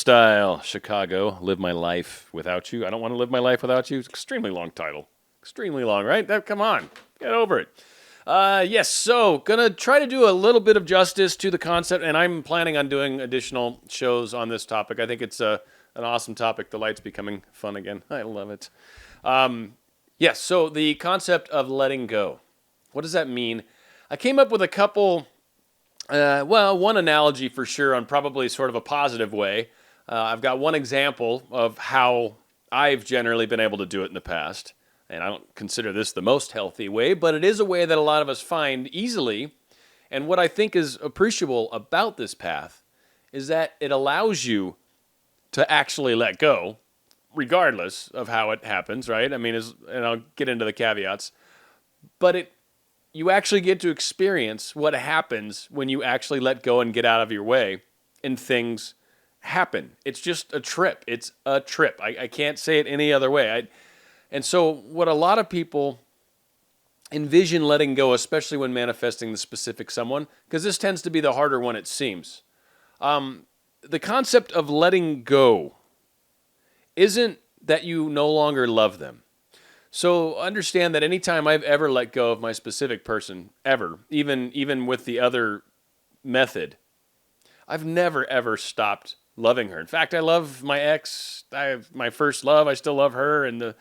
RadioStyle, Chicago, Live My Life Without You. I don't want to live my life without you. It's an extremely long title. Extremely long, right? Come on, get over it. Yes, so gonna try to do a little bit of justice to the concept, and I'm planning on doing additional shows on this topic. I think it's an awesome topic. The light's becoming fun again. I love it. Yes, so the concept of letting go. What does that mean? I came up with a couple... one analogy for sure on probably sort of a positive way. I've got one example of how I've generally been able to do it in the past. And I don't consider this the most healthy way, but it is a way that a lot of us find easily. And what I think is appreciable about this path is that it allows you to actually let go, regardless of how it happens, right? I mean, and I'll get into the caveats. But you actually get to experience what happens when you actually let go and get out of your way and things happen. It's just a trip. It's a trip. I can't say it any other way. And so what a lot of people envision letting go, especially when manifesting the specific someone, because this tends to be the harder one, it seems. The concept of letting go isn't that you no longer love them. So understand that anytime I've ever let go of my specific person, ever, even with the other method, I've never, ever stopped loving her. In fact, I love my ex. My first love. I still love her. And the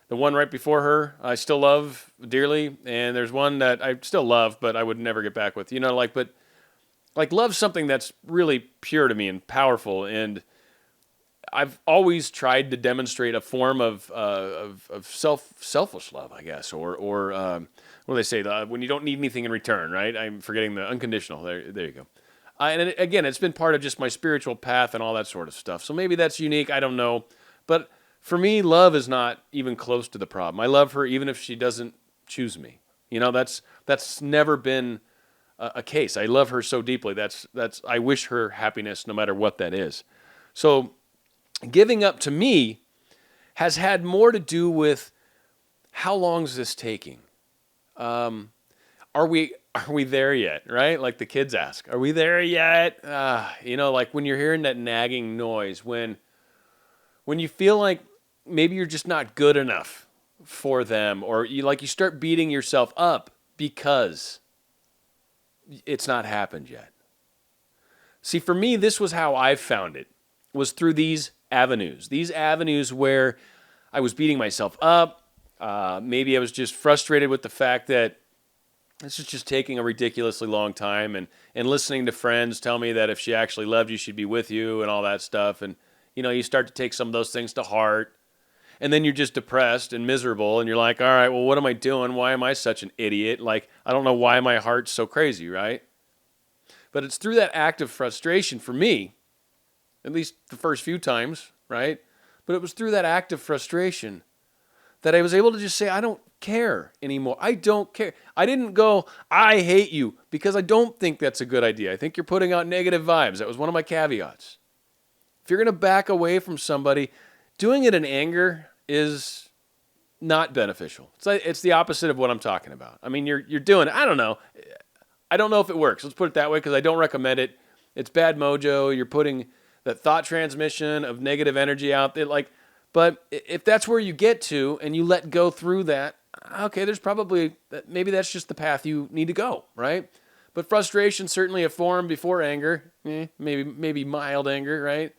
one right before her, I still love dearly. And there's one that I still love, but I would never get back with. But love's something that's really pure to me and powerful. And I've always tried to demonstrate a form of selfish love, I guess, or what do they say? When you don't need anything in return, right? I'm forgetting the unconditional. There you go. And again, it's been part of just my spiritual path and all that sort of stuff. So maybe that's unique. I don't know. But for me, love is not even close to the problem. I love her even if she doesn't choose me. That's never been a case. I love her so deeply. I wish her happiness no matter what that is. So giving up to me has had more to do with how long is this taking? Are we there yet? Right? Like the kids ask, are we there yet? Like when you're hearing that nagging noise, when you feel like maybe you're just not good enough for them, or you start beating yourself up because it's not happened yet. See, for me, this was how I found it, was through these avenues where I was beating myself up. Maybe I was just frustrated with the fact that this is just taking a ridiculously long time, and listening to friends tell me that if she actually loved you, she'd be with you and all that stuff. And, you start to take some of those things to heart, and then you're just depressed and miserable, and you're like, all right, well, what am I doing? Why am I such an idiot? Like, I don't know why my heart's so crazy, right? But it's through that act of frustration for me, at least the first few times, right? But it was through that act of frustration that I was able to just say, I don't care anymore. I don't care. I didn't go, I hate you, because I don't think that's a good idea. I think you're putting out negative vibes. That was one of my caveats. If you're going to back away from somebody, doing it in anger is not beneficial. It's the opposite of what I'm talking about. I mean, you're doing it. I don't know. I don't know if it works. Let's put it that way, because I don't recommend it. It's bad mojo. You're putting that thought transmission of negative energy out there. But if that's where you get to and you let go through that, okay, maybe that's just the path you need to go, right? But frustration, certainly a form before anger, maybe mild anger, right?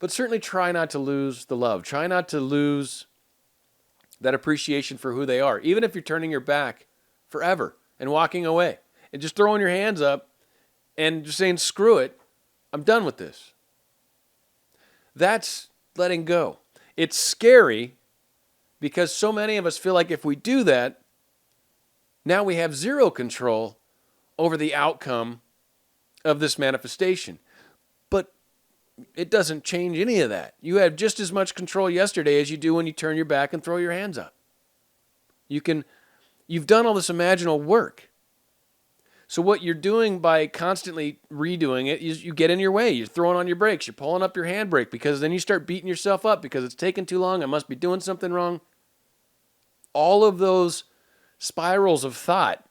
But certainly try not to lose the love. Try not to lose that appreciation for who they are, even if you're turning your back forever and walking away and just throwing your hands up and just saying, screw it, I'm done with this. That's letting go. It's scary because so many of us feel like if we do that, now we have zero control over the outcome of this manifestation. But it doesn't change any of that. You have just as much control yesterday as you do when you turn your back and throw your hands up. You've done all this imaginal work. So what you're doing by constantly redoing it is you get in your way. You're throwing on your brakes. You're pulling up your handbrake, because then you start beating yourself up because it's taking too long. I must be doing something wrong. All of those spirals of thought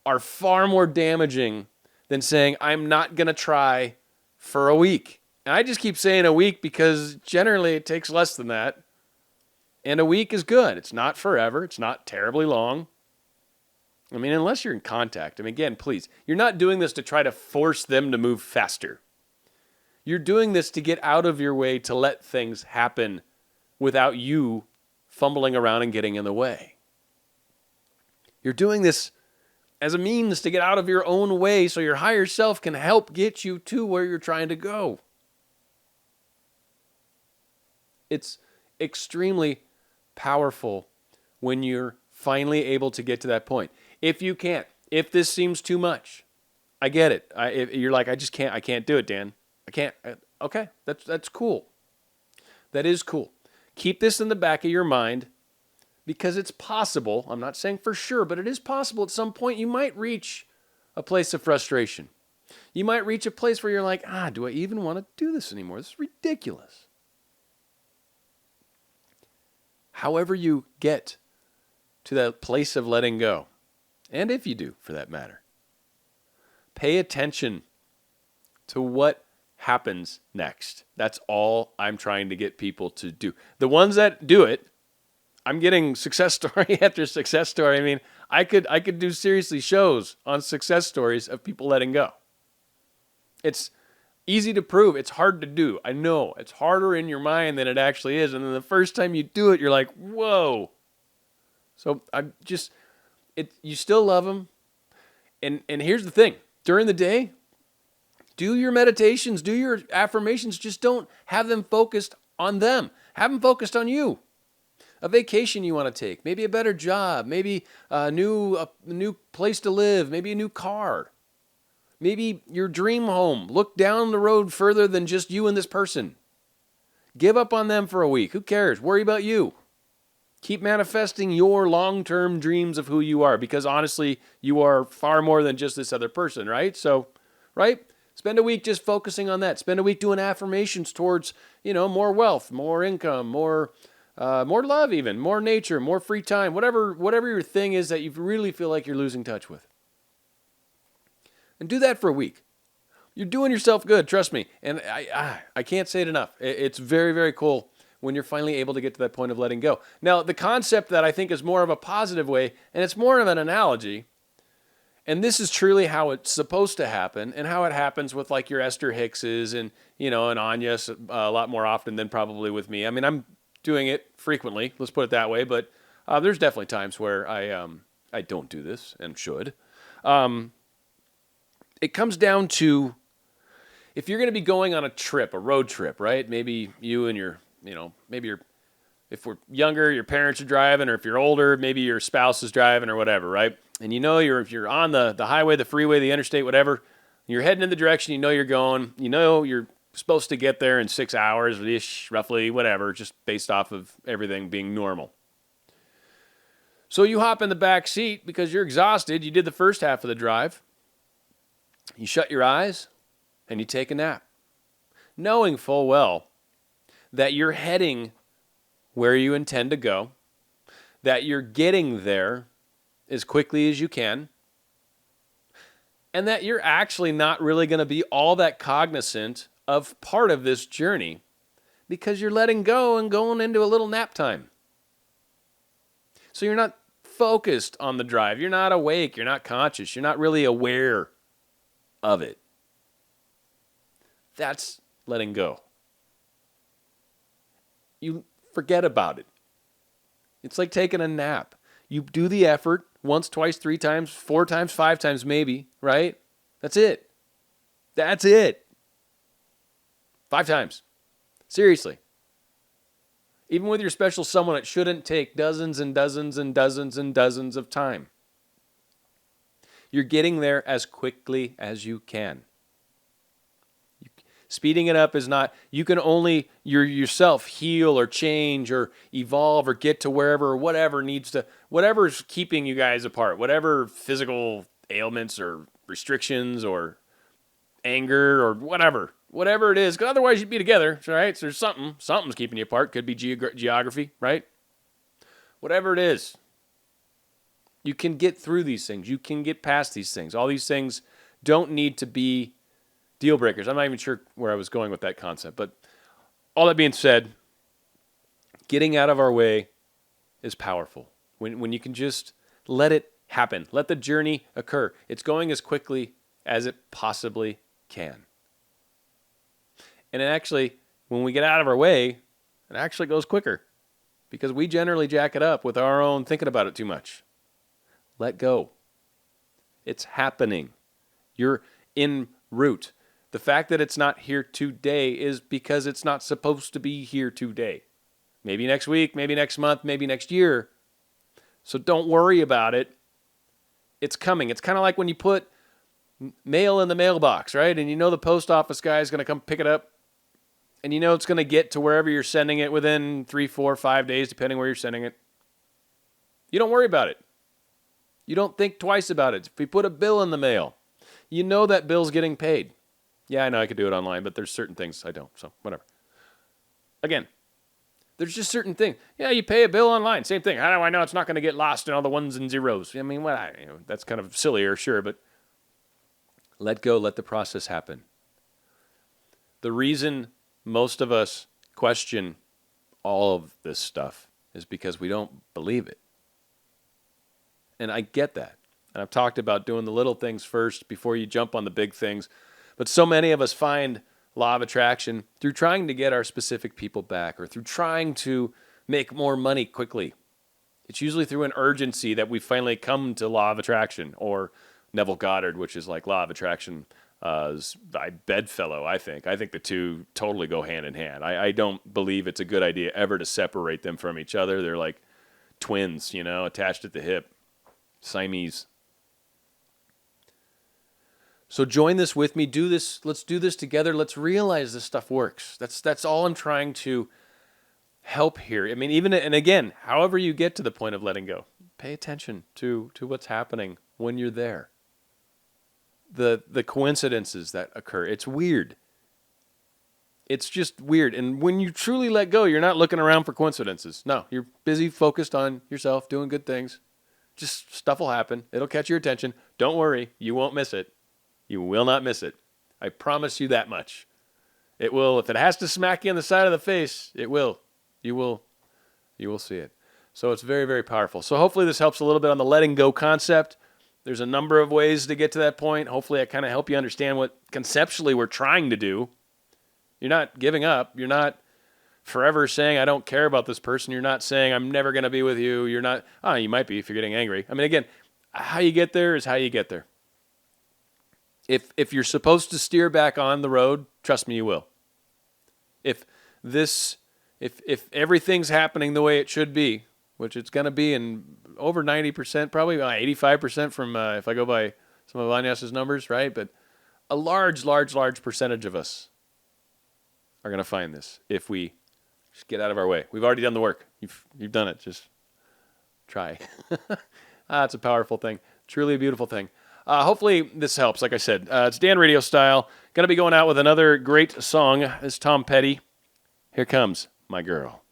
are far more damaging than saying, I'm not going to try for a week. And I just keep saying a week because generally it takes less than that. And a week is good. It's not forever. It's not terribly long. I mean, unless you're in contact. I mean, again, please, you're not doing this to try to force them to move faster. You're doing this to get out of your way to let things happen without you fumbling around and getting in the way. You're doing this as a means to get out of your own way so your higher self can help get you to where you're trying to go. It's extremely powerful when you're finally able to get to that point. If you can't, if this seems too much, I get it. If you're like, I can't do it, Dan. I can't. Okay, that's cool. That is cool. Keep this in the back of your mind because it's possible. I'm not saying for sure, but it is possible at some point you might reach a place of frustration. You might reach a place where you're like, do I even want to do this anymore? This is ridiculous. However you get to that place of letting go, and if you do, for that matter, pay attention to what happens next. That's all I'm trying to get people to do. The ones that do it, I'm getting success story after success story. I mean, I could do seriously shows on success stories of people letting go. It's easy to prove. It's hard to do. I know. It's harder in your mind than it actually is. And then the first time you do it, you're like, whoa. So you still love them. And here's the thing. During the day, do your meditations, do your affirmations. Just don't have them focused on them. Have them focused on you. A vacation you want to take, maybe a better job, maybe a new place to live, maybe a new car, maybe your dream home. Look down the road further than just you and this person. Give up on them for a week. Who cares? Worry about you. Keep manifesting your long-term dreams of who you are, because honestly, you are far more than just this other person, right? So, right? Spend a week just focusing on that. Spend a week doing affirmations towards, more wealth, more income, more love even, more nature, more free time, whatever your thing is that you really feel like you're losing touch with. And do that for a week. You're doing yourself good, trust me. And I can't say it enough. It's very, very cool when you're finally able to get to that point of letting go. Now, the concept that I think is more of a positive way, and it's more of an analogy, and this is truly how it's supposed to happen, and how it happens with like your Esther Hickses and, and Anya's a lot more often than probably with me. I mean, I'm doing it frequently, let's put it that way, but there's definitely times where I don't do this and should. It comes down to, if you're going to be going on a road trip, right? Maybe you and if we're younger, your parents are driving, or if you're older, maybe your spouse is driving or whatever, right? And if you're on the highway, the freeway, the interstate, whatever, you're heading in the direction you're going, you're supposed to get there in 6 hours-ish, roughly, whatever, just based off of everything being normal. So you hop in the back seat because you're exhausted. You did the first half of the drive. You shut your eyes and you take a nap, knowing full well that you're heading where you intend to go, that you're getting there as quickly as you can, and that you're actually not really going to be all that cognizant of part of this journey because you're letting go and going into a little nap time. So you're not focused on the drive. You're not awake. You're not conscious. You're not really aware of it. That's letting go. You forget about it. It's like taking a nap. You do the effort once, twice, 3 times, 4 times, 5 times maybe, right? That's it. That's it. 5 times. Seriously. Even with your special someone, it shouldn't take dozens and dozens and dozens and dozens of time. You're getting there as quickly as you can. Speeding it up is not, you can only yourself heal or change or evolve or get to wherever or whatever's keeping you guys apart, whatever physical ailments or restrictions or anger or whatever it is, because otherwise you'd be together, right? So there's something's keeping you apart. Could be geography, right? Whatever it is, you can get through these things. You can get past these things. All these things don't need to be deal breakers. I'm not even sure where I was going with that concept. But all that being said, getting out of our way is powerful. When you can just let it happen. Let the journey occur. It's going as quickly as it possibly can. And it actually, when we get out of our way, it actually goes quicker because we generally jack it up with our own thinking about it too much. Let go. It's happening. You're en route. The fact that it's not here today is because it's not supposed to be here today. Maybe next week, maybe next month, maybe next year. So don't worry about it. It's coming. It's kind of like when you put mail in the mailbox, right? And you know the post office guy is going to come pick it up. And you know it's going to get to wherever you're sending it within 3, 4, 5 days, depending where you're sending it. You don't worry about it. You don't think twice about it. If we put a bill in the mail, you know that bill's getting paid. Yeah, I know I could do it online, but there's certain things I don't, so whatever. Again, there's just certain things. Yeah, you pay a bill online, same thing. How do I know it's not going to get lost in all the ones and zeros? I mean, that's kind of sillier, sure, but let go, let the process happen. The reason most of us question all of this stuff is because we don't believe it. And I get that. And I've talked about doing the little things first before you jump on the big things. But so many of us find law of attraction through trying to get our specific people back or through trying to make more money quickly. It's usually through an urgency that we finally come to law of attraction, or Neville Goddard, which is like law of attraction bedfellow, I think. I think the two totally go hand in hand. I don't believe it's a good idea ever to separate them from each other. They're like twins, attached at the hip. Siamese. So join this with me. Do this. Let's do this together. Let's realize this stuff works. That's all I'm trying to help here. I mean, and again, however you get to the point of letting go, pay attention to what's happening when you're there. The coincidences that occur. It's weird. It's just weird. And when you truly let go, you're not looking around for coincidences. No, you're busy, focused on yourself, doing good things. Just stuff will happen. It'll catch your attention. Don't worry. You won't miss it. You will not miss it. I promise you that much. It will. If it has to smack you on the side of the face, it will. You will see it. So it's very, very powerful. So hopefully this helps a little bit on the letting go concept. There's a number of ways to get to that point. Hopefully I kind of help you understand what conceptually we're trying to do. You're not giving up. You're not forever saying, I don't care about this person. You're not saying, I'm never going to be with you. You're not, you might be if you're getting angry. I mean, again, how you get there is how you get there. If you're supposed to steer back on the road, trust me, you will. If everything's happening the way it should be, which it's going to be in over 90%, probably 85% from, if I go by some of Vanyas's numbers, right? But a large percentage of us are going to find this if we just get out of our way. We've already done the work. You've done it. Just try. It's a powerful thing. Truly a beautiful thing. Hopefully this helps. Like I said, it's Dan RadioStyle. Going to be going out with another great song. It's Tom Petty. Here comes My Girl.